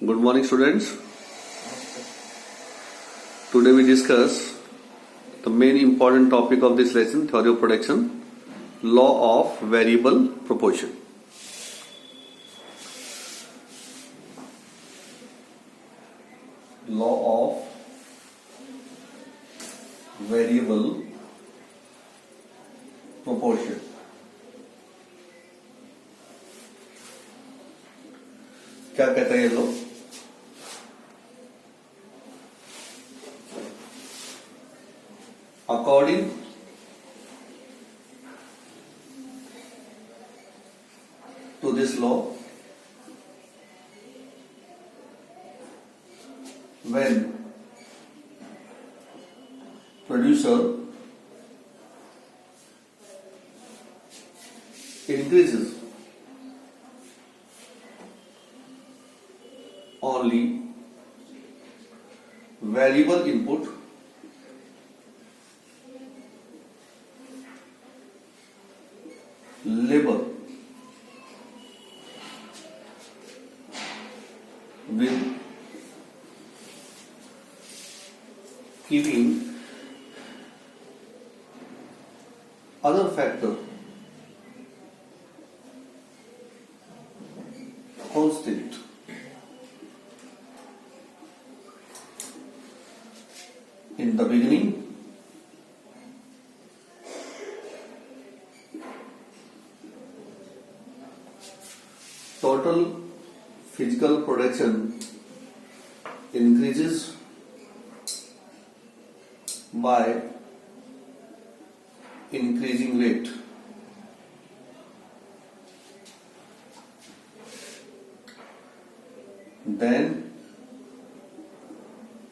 Good morning, students. Today we discuss the main important topic of this lesson, theory of production, law of variable proportion. Law of variable proportion. क्या कहता है ये लोग? According to this law, when producer increases only variable input labor with keeping other factor constant. In the beginning, total physical production increases by increasing rate. Then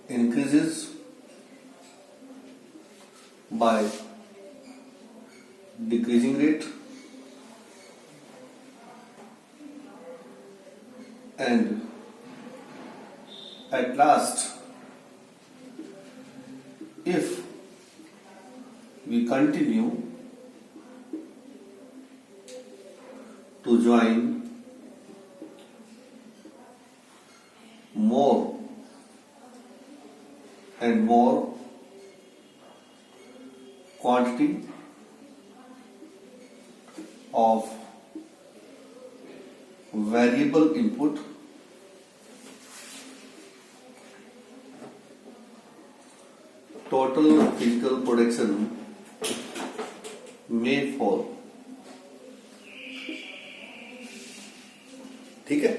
increases by decreasing rate, and at last, if we continue to join more and more quantity of variable input, total physical production may fall. ठीक है?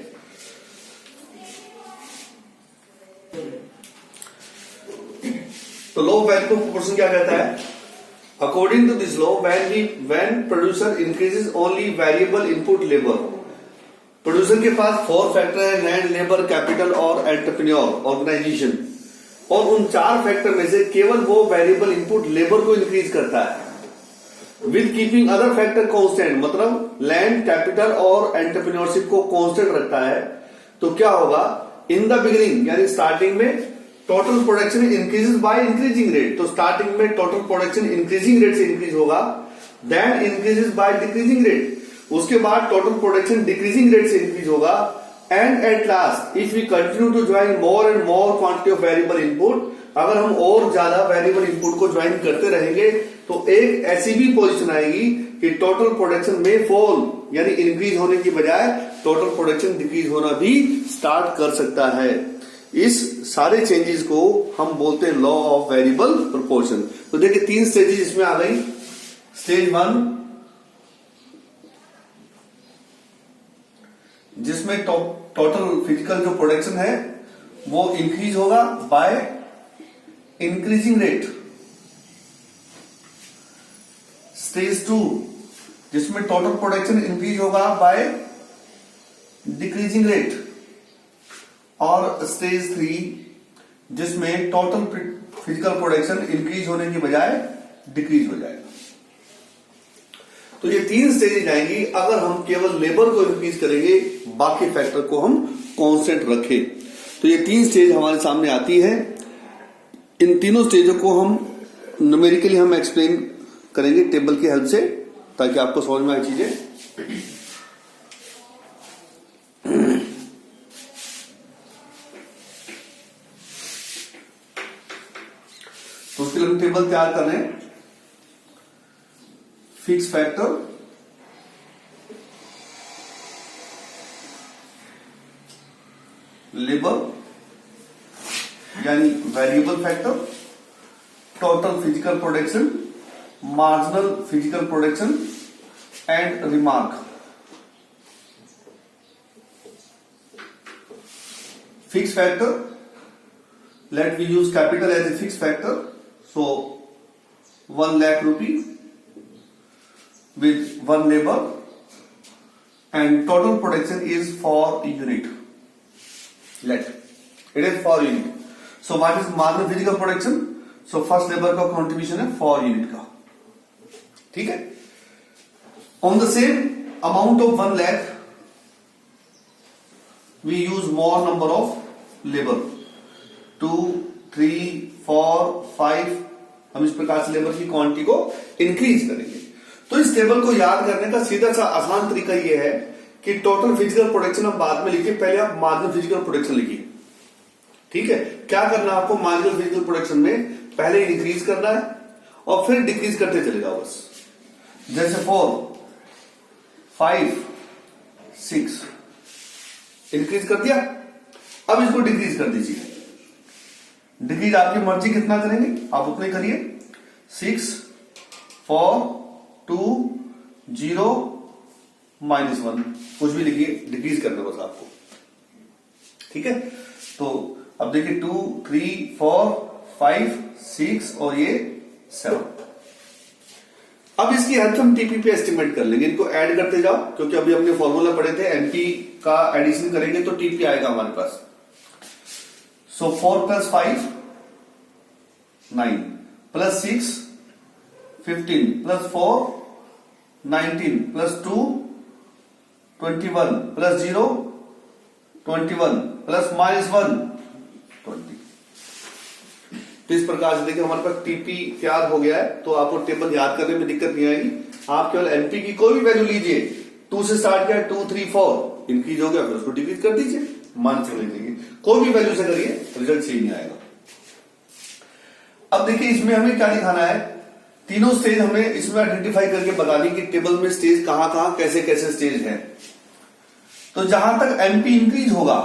तो law of variable proportion क्या कहता है? According to this law, when producer increases only variable input labor, producer के पास 4 factor है, land, labour, capital और entrepreneur, organisation, और उन 4 फैक्टर में से केवल वो वेरिएबल इनपुट लेबर को इंक्रीज करता है with keeping other factor constant, मतलब लैंड, कैपिटल और एंटरप्रेन्योरशिप को कांस्टेंट रखता है, तो क्या होगा? इन द बिगिनिंग यानी स्टार्टिंग में total production increases by increasing rate, तो स्टार्टिंग में टोटल प्रोडक्शन इंक्रीजिंग रेट से इंक्रीज होगा, then increases by decreasing rate, उसके बाद टोटल प्रोडक्शन डिक्रीजिंग रेट से इंक्रीज होगा, and at last if we continue to join more and more quantity of variable input, अगर हम और ज्यादा वेरिएबल इनपुट को ज्वाइन करते रहेंगे तो एक ऐसी भी पोजीशन आएगी कि टोटल प्रोडक्शन में फॉल, यानी इंक्रीज होने की बजाय टोटल प्रोडक्शन डिक्रीज होना भी स्टार्ट कर सकता है। इस सारे चेंजेस को हम बोलते हैं लॉ ऑफ वेरिएबल प्रोपोर्शन। तो देखिए 3 स्टेजेस इसमें आ गई। स्टेज 1 जिसमें टोटल फिजिकल जो प्रोडक्शन है वो इंक्रीज होगा बाय इंक्रीजिंग रेट। स्टेज 2 जिसमें टोटल प्रोडक्शन इंक्रीज होगा बाय डिक्रीजिंग रेट, और स्टेज 3 जिसमें टोटल फिजिकल प्रोडक्शन इंक्रीज होने की बजाय डिक्रीज हो जाएगा। तो ये 3 स्टेजेज आएंगी अगर हम केवल लेबर को इंक्रीज करेंगे, बाकी फैक्टर को हम कांस्टेंट रखें। तो ये 3 स्टेज हमारे सामने आती है। इन तीनों स्टेजों को हम न्यूमेरिकली हम एक्सप्लेन करेंगे टेबल की हेल्प से, ताकि आपको समझ में आए चीजें। तो उसके लिए हम टेबल तैयार कर रहे हैं। फिक्स फैक्टर, लेबर यानी variable factor, total physical production, marginal physical production and remark. Fixed factor, let we use capital as a fixed factor. So 1 lakh rupee with 1 labor and total production is 4 unit. Let it is 4 unit. So what is marginal physical production? So first labor का contribution है 4 unit का, ठीक है। On the same amount of 1 lakh we use more number of labor, 2, 3, 4, 5। हम इस प्रकार से labour की क्वांटिटी को इंक्रीज करेंगे। तो इस टेबल को याद करने का सीधा सा आसान तरीका यह है कि टोटल फिजिकल प्रोडक्शन आप बाद में लिखिए, पहले आप मार्जिनल फिजिकल प्रोडक्शन लिखिए, ठीक है। क्या करना है आपको, मार्जिनल फिजिकल प्रोडक्शन में पहले इंक्रीज करना है और फिर डिक्रीज करते चले जाओ बस। जैसे 4, 5, 6 इंक्रीज कर दिया, अब इसको डिक्रीज कर दीजिए। डिक्रीज आपकी मर्जी कितना करेंगे आप उतने करिए। 6, 4, 2, 0, -1 कुछ भी लिखिए, डिक्रीज करना बस आपको, ठीक है। तो अब देखिए 2, 3, 4, 5, 6 और ये 7। अब इसकी हेल्प से हम टीपी पे एस्टिमेट कर लेंगे। इनको ऐड करते जाओ, क्योंकि अभी हमने फॉर्मूला पढ़े थे, एमपी का एडिशन करेंगे तो टीपी आएगा हमारे पास। सो 4 + 5 9 + 6 15 + 4 19 + 2 21 + 0 21 + -1 20। तो इस प्रकार से देखिए हमारे पास टीपी तैयार हो गया है। तो आपको टेबल याद करने में दिक्कत नहीं आएगी। आप केवल एनपी की कोई भी वैल्यू लीजिए, 2 से स्टार्ट किया, 2, 3, 4 इंक्रीज हो गया, फिर उसको डिक्रीज कर दीजिए, मान से ले लीजिए, कोई भी वैल्यू से करिए, रिजल्ट सही नहीं आएगा। अब देखिए इसमें हमें क्या दिखाना है, तीनों स्टेज हमें इसमें आइडेंटिफाई करके बतानी कि टेबल में स्टेज कहां कहां कैसे कैसे स्टेज है। तो जहां तक एमपी इंक्रीज होगा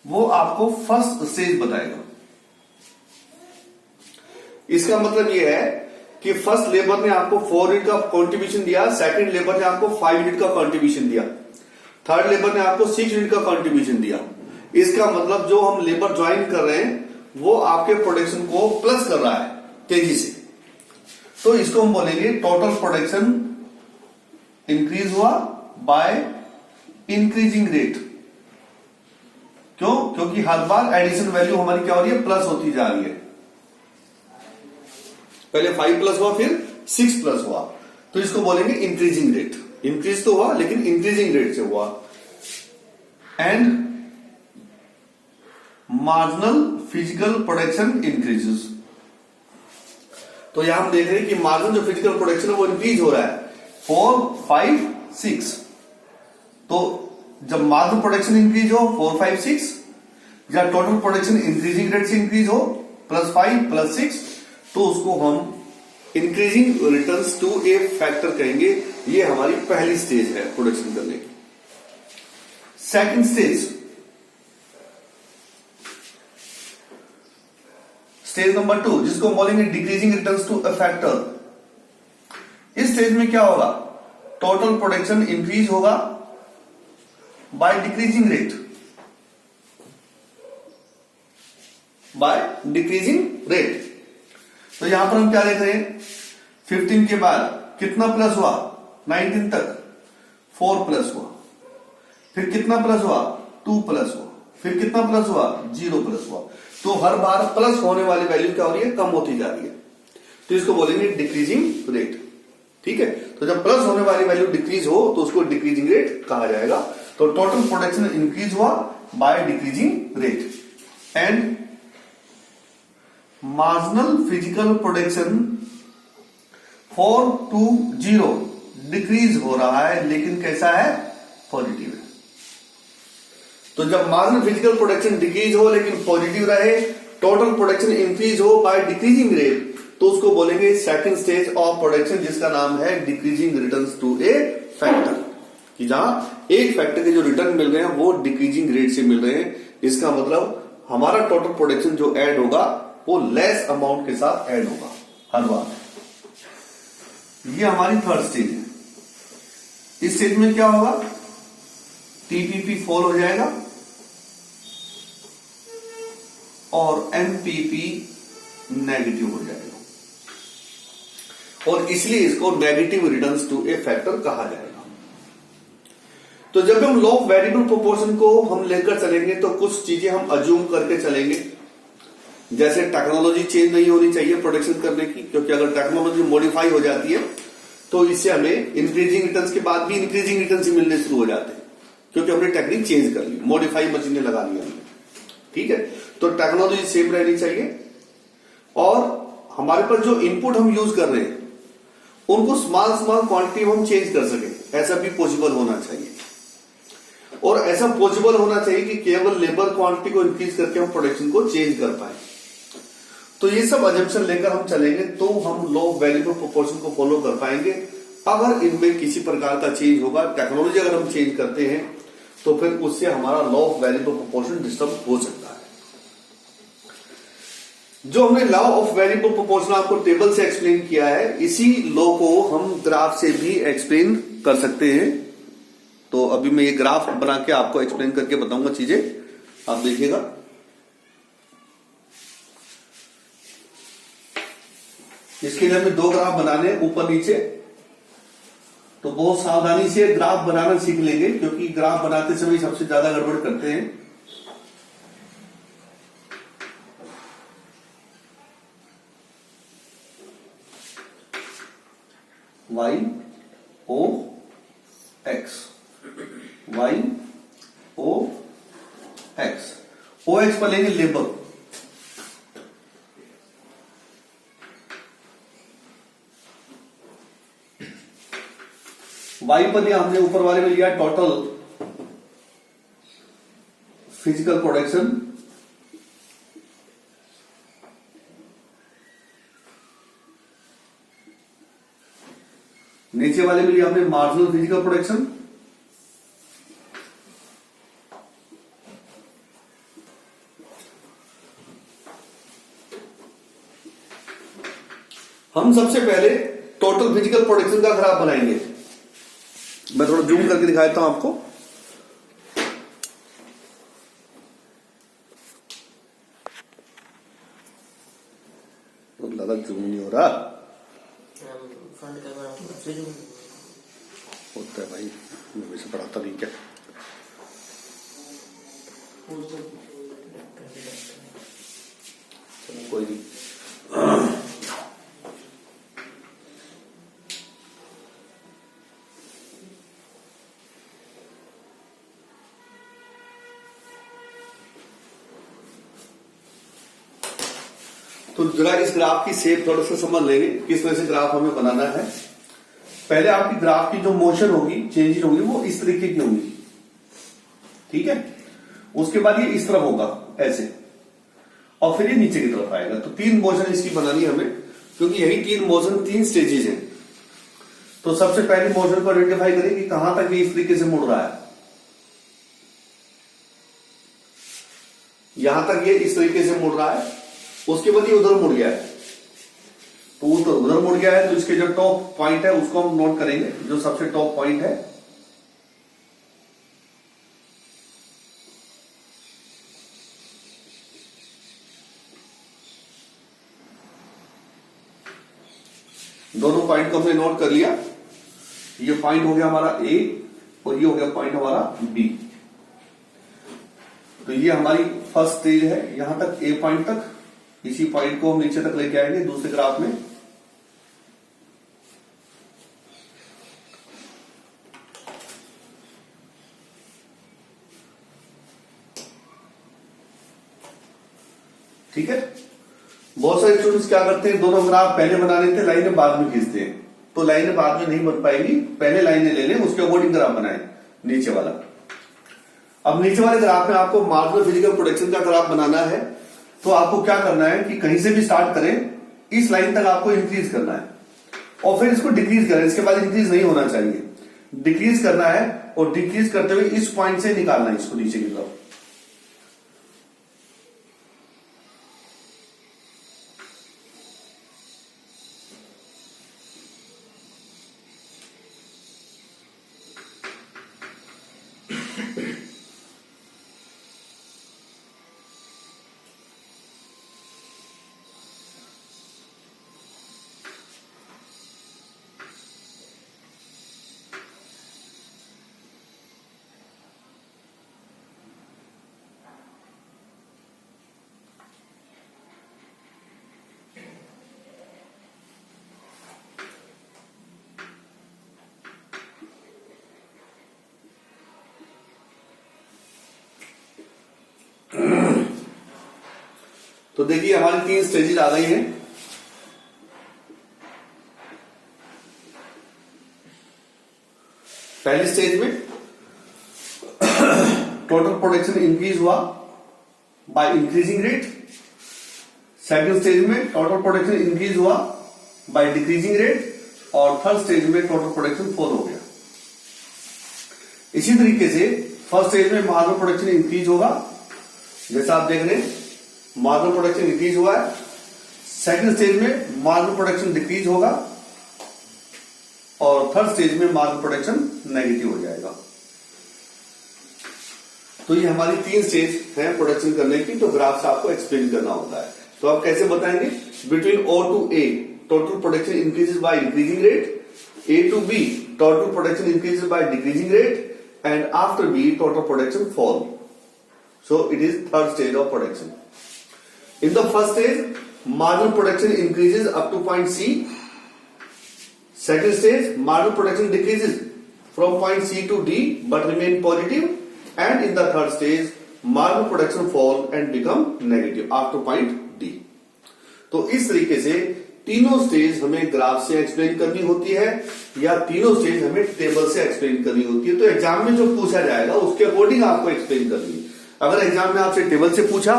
वो आपको फर्स्ट स्टेज बताएगा। इसका मतलब यह है कि फर्स्ट लेबर ने आपको 4 यूनिट का कंट्रीब्यूशन दिया, सेकंड लेबर ने आपको 5 यूनिट का कंट्रीब्यूशन दिया, थर्ड लेबर ने आपको 6 यूनिट का कंट्रीब्यूशन दिया। इसका मतलब जो हम लेबर ज्वाइन कर रहे हैं वो आपके प्रोडक्शन को प्लस कर रहा है तेजी से। तो इसको हम बोलेंगे टोटल प्रोडक्शन इंक्रीज हुआ बाय इंक्रीजिंग रेट। क्यों? क्योंकि हर बार एडिशन वैल्यू हमारी क्या हो रही है, प्लस होती जा रही है। पहले 5 प्लस हुआ, फिर 6 प्लस हुआ, तो इसको बोलेंगे इंक्रीजिंग रेट। इंक्रीज तो हुआ लेकिन इंक्रीजिंग रेट से हुआ। And marginal physical production increases. तो यहां हम देख रहे हैं कि मार्जिनल जो फिजिकल प्रोडक्शन है वो इंक्रीज हो रहा है 4, 5, 6। तो जब मार्जिनल प्रोडक्शन इंक्रीज हो 4, 5, 6 या टोटल प्रोडक्शन इंक्रीजिंग रेट से इंक्रीज हो +5 +6, तो उसको हम increasing returns to a factor कहेंगे। ये हमारी पहली स्टेज है प्रोडक्शन करने की। सेकंड स्टेज नंबर 2, जिसको हम बोलेंगे decreasing returns to a factor. इस स्टेज में क्या होगा, टोटल प्रोडक्शन इंक्रीज होगा बाय डिक्रीजिंग रेट, तो यहां पर हम क्या देख रहे हैं, 15 के बाद कितना प्लस हुआ, 19 तक 4 प्लस हुआ, फिर कितना प्लस हुआ, 2 प्लस हुआ, फिर कितना प्लस हुआ, 0 प्लस हुआ। तो हर बार प्लस होने वाली वैल्यू क्या हो रही है, कम होती जा रही है। तो इसको बोलेंगे डिक्रीजिंग रेट। ठीक है, तो जब प्लस होने वाली वैल्यू डिक्रीज हो तो उसको डिक्रीजिंग रेट कहा जाएगा। तो टोटल प्रोडक्शन इंक्रीज हुआ bye decreasing rate. And marginal physical production 4 to 0 decrease हो रहा है, लेकिन कैसा है, पॉजिटिव है। तो जब मार्जिनल फिजिकल प्रोडक्शन डिक्रीज हो लेकिन पॉजिटिव रहे टोटल प्रोडक्शन इंक्रीज हो बाय डिक्रीजिंग रेट, तो उसको बोलेंगे सेकंड स्टेज ऑफ प्रोडक्शन, जिसका नाम है decreasing returns to a factor, कि जहां एक फैक्टर के जो रिटर्न मिल रहे हैं वो डिक्रीजिंग रेट से मिल रहे हैं। इसका मतलब हमारा टोटल प्रोडक्शन जो ऐड होगा वो लेस अमाउंट के साथ ऐड होगा हर बार। ये हमारी थर्ड स्टेज है। इस स्टेज में क्या होगा, टीपीपी फॉल हो जाएगा और एमपीपी नेगेटिव हो जाएगा, और इसलिए इसको negative returns to a factor कहा जाएगा। तो जब हम लॉ ऑफ वेरिएबल प्रोपोर्शन को हम लेकर चलेंगे तो कुछ चीजें हम अज्यूम करके चलेंगे, जैसे टेक्नोलॉजी चेंज नहीं होनी चाहिए प्रोडक्शन करने की, क्योंकि अगर टेक्नोलॉजी मॉडिफाई हो जाती है तो इससे हमें इंक्रीजिंग रिटर्न्स के बाद भी इंक्रीजिंग रिटर्न्स ही मिलने शुरू हो जाते हैं, क्योंकि हमने टेक्निक चेंज कर ली, मॉडिफाई मशीनें लगा ली हमने। ठीक है, तो टेक्नोलॉजी सेम रहनी चाहिए, और हमारे पास जो इनपुट हम यूज कर रहे हैं उनको स्मॉल क्वांटिटी में हम चेंज कर सके, ऐसा भी पॉसिबल होना चाहिए। और ऐसा पॉसिबल होना चाहिए कि केवल लेबर क्वांटिटी को इंक्रीज करके हम प्रोडक्शन को चेंज कर पाए। तो ये सब अजम्पशन लेकर हम चलेंगे तो हम लॉ ऑफ वेरिएबल प्रोपोर्शन को फॉलो कर पाएंगे। अगर इनमें किसी प्रकार का चेंज होगा, टेक्नोलॉजी अगर हम चेंज करते हैं, तो फिर उससे हमारा law of variable proportion disturb हो सकता है। जो हमने लॉ ऑफ वेरिएबल प्रोपोर्शन आपको टेबल से एक्सप्लेन किया है, इसी लॉ को हम ग्राफ से भी एक्सप्लेन कर सकते हैं। तो अभी मैं ये ग्राफ बना के आपको एक्सप्लेन करके बताऊंगा चीजें, आप देखिएगा। इसके लिए हमें दो ग्राफ बनाने हैं, ऊपर नीचे। तो बहुत सावधानी से ग्राफ बनाना सीख लेंगे, क्योंकि ग्राफ बनाते समय सबसे ज्यादा गड़बड़ करते हैं। Y O X, Y O X, O X पर लेंगे लेबर, वाई पर लिया हमने, ऊपर वाले में लिया टोटल फिजिकल प्रोडक्शन, नीचे वाले में लिया हमने मार्जिनल फिजिकल प्रोडक्शन, हम सबसे पहले टोटल फिजिकल प्रोडक्शन का ग्राफ बनाएंगे। मैं थोड़ा जूम करके दिखाता हूं आपको। तो ज्यादा जूम नहीं हो रहा, होता है भाई, मैं वैसे पढ़ाता नहीं क्या। कोई नहीं, तो जरा इस ग्राफ की शेप थोड़ा सा समझ लेंगे, किस तरह से ग्राफ हमें बनाना है। पहले आपकी ग्राफ की जो मोशन होगी, चेंजेस होगी, वो इस तरीके की होंगी। ठीक है, उसके बाद ये इस तरफ होगा ऐसे, और फिर ये नीचे की तरफ आएगा। तो तीन मोशन इसकी बनानी है हमें, क्योंकि यही तीन मोशन, तीन स्टेजेस हैं। तो सबसे पहले मोशन को आइडेंटिफाई करें कि कहां तक ये इस तरीके से मुड़ रहा है। यहां तक ये इस तरीके से मुड़ रहा है, उसके बाद ये उधर मुड़ गया है, तो उधर मुड़ गया है, तो इसके जो टॉप पॉइंट है उसको हम नोट करेंगे, जो सबसे टॉप पॉइंट है। दोनों पॉइंट को हमने नोट कर लिया। ये पॉइंट हो गया हमारा ए और ये हो गया पॉइंट हमारा बी। तो ये हमारी फर्स्ट स्टेज है, यहां तक ए पॉइंट तक। इसी पॉइंट को हम नीचे तक लेके आएंगे दूसरे ग्राफ में। ठीक है, बहुत सारे स्टूडेंट्स क्या करते हैं, दोनों ग्राफ पहले बना लेते हैं, लाइनें बाद में खींचते हैं। तो लाइनें बाद में नहीं बन पाएगी, पहले लाइनें ले लें, उसके अकॉर्डिंग ग्राफ बनाएं नीचे वाला। अब नीचे वाले ग्राफ में आपको मार्जिनल फिजिकल प्रोडक्शन का ग्राफ बनाना है। तो आपको क्या करना है कि कहीं से भी स्टार्ट करें, इस लाइन तक आपको इंक्रीज करना है और फिर इसको डिक्रीज करें। इसके बाद इंक्रीज नहीं होना चाहिए, डिक्रीज करना है और डिक्रीज करते हुए इस पॉइंट से निकालना है इसको नीचे की तरफ। तो देखिए हमारी 3 स्टेजेस आ गई हैं। पहली स्टेज में टोटल प्रोडक्शन इंक्रीज हुआ bye increasing rate. Second stage में टोटल प्रोडक्शन इंक्रीज हुआ बाय डिक्रीजिंग रेट और थर्ड स्टेज में टोटल प्रोडक्शन फॉल हो गया। इसी तरीके से फर्स्ट स्टेज में मार्जिनल प्रोडक्शन इंक्रीज होगा, जैसा आप देख रहे हैं मार्जिनल प्रोडक्शन इंक्रीज हुआ है। सेकंड स्टेज में मार्जिनल प्रोडक्शन डिक्रीज होगा और थर्ड स्टेज में मार्जिनल प्रोडक्शन नेगेटिव हो जाएगा। तो ये हमारी 3 स्टेज है प्रोडक्शन करने की, तो ग्राफ से आपको एक्सप्लेन करना होता है। तो आप कैसे बताएंगे? Between O to A total production increases by increasing rate, A to B total production increases by decreasing rate and after B total production fall. So it is third stage of production. In the first stage marginal production increases up to point C. Second stage marginal production decreases from point C to D but remain positive, and in the third stage marginal production fall and become negative after point D. तो इस तरीके से तीनों stage हमें graph से explain करनी होती है या तीनों स्टेज हमें टेबल से एक्सप्लेन करनी होती है। तो एग्जाम में जो पूछा जाएगा उसके अकॉर्डिंग आपको एक्सप्लेन करनी है। अगर एग्जाम में आपसे टेबल से पूछा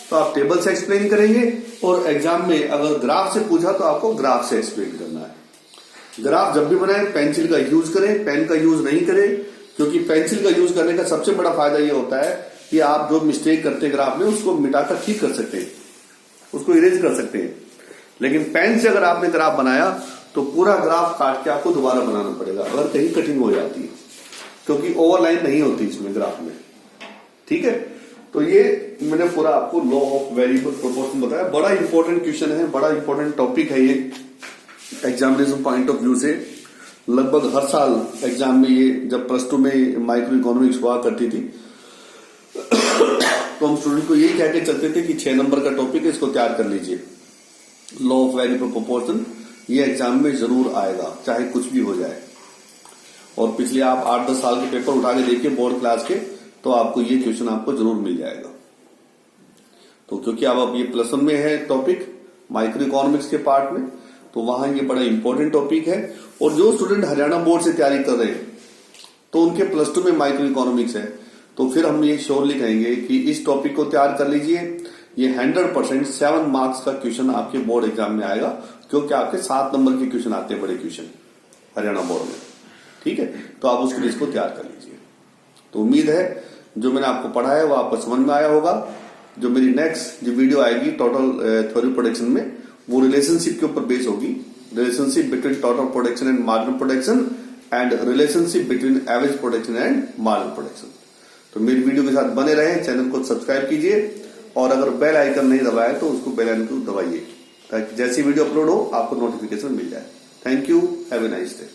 तो आप टेबल से एक्सप्लेन करेंगे और एग्जाम में अगर ग्राफ से पूछा तो आपको ग्राफ से एक्सप्लेन करना है। ग्राफ जब भी बनाए पेंसिल का यूज करें, पेन का यूज नहीं करें, क्योंकि पेंसिल का यूज करने का सबसे बड़ा फायदा यह होता है कि आप जो मिस्टेक करते हैं ग्राफ में उसको मिटाकर ठीक कर सकते हैं, उसको इरेज कर सकते हैं। लेकिन पेन से अगर आपने ग्राफ बनाया तो पूरा ग्राफ काट के आपको दोबारा बनाना पड़ेगा अगर कहीं कटिंग हो जाती है, क्योंकि ओवरलाइन नहीं होती इसमें ग्राफ में। ठीक है, तो ये मैंने पूरा आपको लॉ ऑफ वेरिएबल प्रोपोर्शन बताया। बड़ा इंपॉर्टेंट क्वेश्चन है, बड़ा इंपॉर्टेंट टॉपिक है ये एग्जामिनेशन पॉइंट ऑफ व्यू से। लगभग हर साल एग्जाम में ये, जब +2 में माइक्रो इकोनॉमिक्स हुआ करती थी तो हम स्टूडेंट को यही कह के चलते थे कि 6 नंबर का टॉपिक है, इसको तैयार कर लीजिए। लॉ ऑफ वेरिएबल प्रोपोर्शन ये एग्जाम में जरूर आएगा, चाहे कुछ भी हो जाए। और पिछले आप 8-10 साल के पेपर उठा के देखिए बोर्ड क्लास के, तो आपको ये क्वेश्चन आपको जरूर मिल जाएगा। तो क्योंकि अब ये +1 में है टॉपिक माइक्रो इकोनॉमिक्स के पार्ट में, तो वहां ये बड़ा इंपॉर्टेंट टॉपिक है। और जो स्टूडेंट हरियाणा बोर्ड से तैयारी कर रहे हैं तो उनके +2 में माइक्रो इकोनॉमिक्स है, तो फिर हम ये श्योरली कहेंगे कि इस टॉपिक को तैयार कर लीजिए। ये 100% 7 मार्क्स का क्वेश्चन आपके बोर्ड एग्जाम में आएगा, क्योंकि आपके 7 नंबर के क्वेश्चन आते हैं बड़े क्वेश्चन हरियाणा बोर्ड में। ठीक है, तो आप उसके लिए इसको तैयार कर लीजिए। तो उम्मीद है जो मैंने आपको पढ़ा है वो आपको समझ में आया होगा। जो मेरी नेक्स्ट जो वीडियो आएगी टोटल थ्योरी प्रोडक्शन में, वो रिलेशनशिप के ऊपर बेस होगी। Relationship between total production and marginal production and relationship between average production and marginal production. तो मेरी वीडियो के साथ बने रहें, चैनल को सब्सक्राइब कीजिए और अगर बेल आइकन नहीं दबाया तो उसको बेल आइकन को दबाइए, ताकि जैसी वीडियो अपलोड हो आपको नोटिफिकेशन मिल जाए। Thank you, have a nice day.